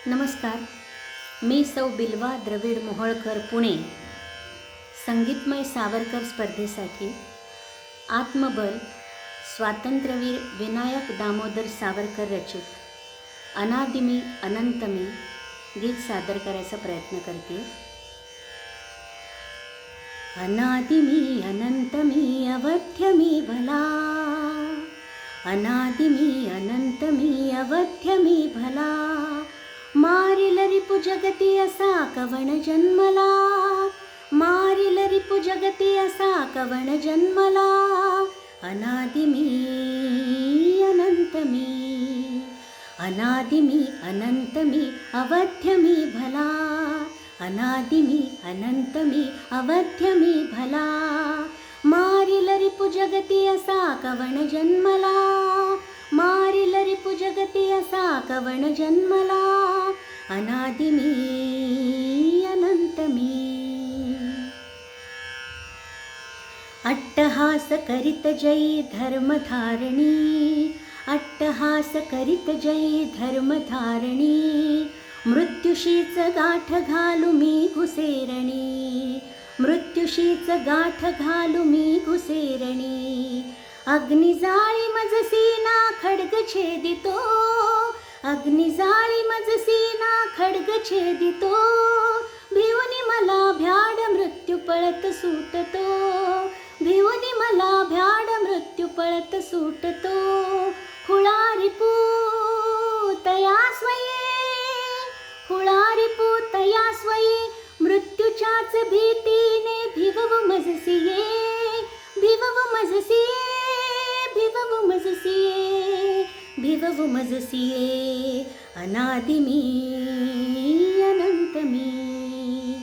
नमस्कार. मी सौ बिल्वा द्रविड मोहोळकर, पुणे. संगीतमय सावरकर स्पर्धेसाठी आत्मबल स्वातंत्र्यवीर विनायक दामोदर सावरकर रचित अनादिमी अनंतमी गीत सादर करायचा प्रयत्न करते. अनादिमी अनंतमी अवध्यमी भला, अनादिमी अनंतमी अवध्यमी भला, मारिल रिपु जगती असा कवण जन्मला, मारिल रिपु जगती असा कवण जन्मला. अनादिमी अनंतमी, अनादिमी अनंतमी अवध्यमी भला, अनादिमी अनंतमी अवध्यमी भला, मारिल रिपु जगती असा कवण जन्मला, मारिल रिपु जगती असा कवण जन्मला. अनादिमी अनंतमी. अट्टहास करीत जयी धर्मधारणी, अट्टहास करीत जयी धर्मधारणी, मृत्युशीच गाठ घालू मी घुसेरणी, मृत्युशीच गाठ घालू मी घुसेरणी. अग्निजाळी मजसी ना खड्ग छेदितो, अग्निजाळी मजसी ना खड्ग छेदितो, भिवनी मला भ्याड मृत्यू पळत सुटतो, भिवनी मला भ्याड मृत्यू पळत सुटतो. खुळा रिपू तया स्वये, खुळा रिपू तया स्वये, मृत्यूच्याच भीतीने भिवव मजसिये, भिवव मजसिये, भिवव मजसिये, भिवव मजसिये. अनादिमी अनंतमी,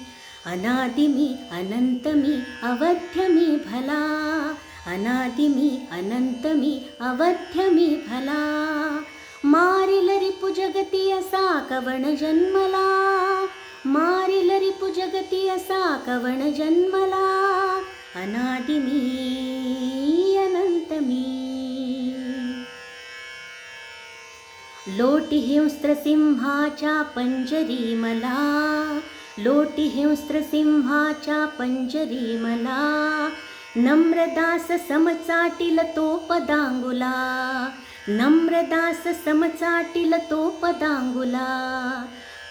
अनादिमी अनंतमी अवध्यमी भला, अनादिमी अनंतमी अवध्यमी भला, मारिल रिपु जगती असा कवण जन्मला, मारिल रिपु जगती असा कवण जन्मला. अनादिमी अनंतमी. लोटी हिंस्त्र सिंहाच्या पंजरी मला, लोटी हिंस्त्र सिंहाच्या पंजरी मला, नम्रदास समचाटील तो पदांगुला, नम्रदास समचाटील तो पदांगुला.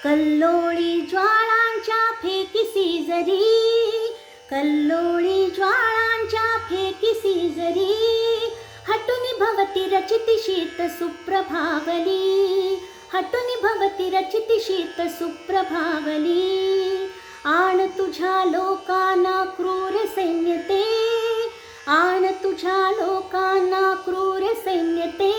कल्लोळी ज्वाळांच्या फेकीसी जरी, कल्लोळी ज्वाळांच्या फेकीसी जरी, हटुनी भवती रचिति शीत सुप्रभावली, हटुनी भवती रचिति शीत सुप्रभावली. आण तुझ्या लोकांना क्रूर सैन्यते, आण तुझ्या लोकांना क्रूर सैन्यते,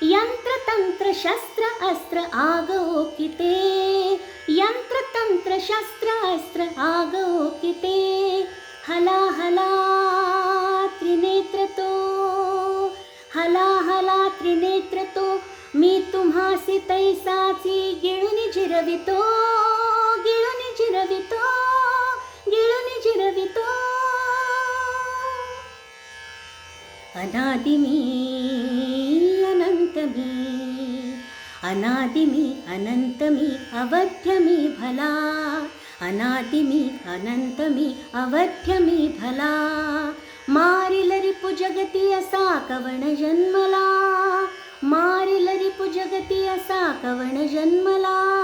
यंत्र तंत्र शस्त्र अस्त्र आग ओकिते, यंत्र तंत्र शस्त्र अस्त्र आग ओकिते. हला हला त्रिनेत्र तो, हला हला त्रिनेत्र तो, मी तुम्हासी तैसाची गिळून जिरवितो, गिळून जिरवितो, गिळून जिरवितो. अनादिमी अनंतमी, अनादिमी अनंतमी अवध्यमी भला, अनादिमी अनंतमी अवध्यमी भला, मारिल रिपु जगती असा कवण जन्मला, मारिल रिपु जगती असा कवण जन्मला.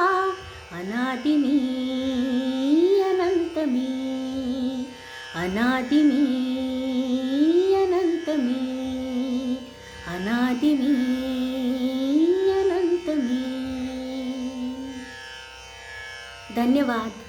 अनादिमी अनंतमी, अनादिमी अनंतमी, अनादिमी अनंतमी. धन्यवाद.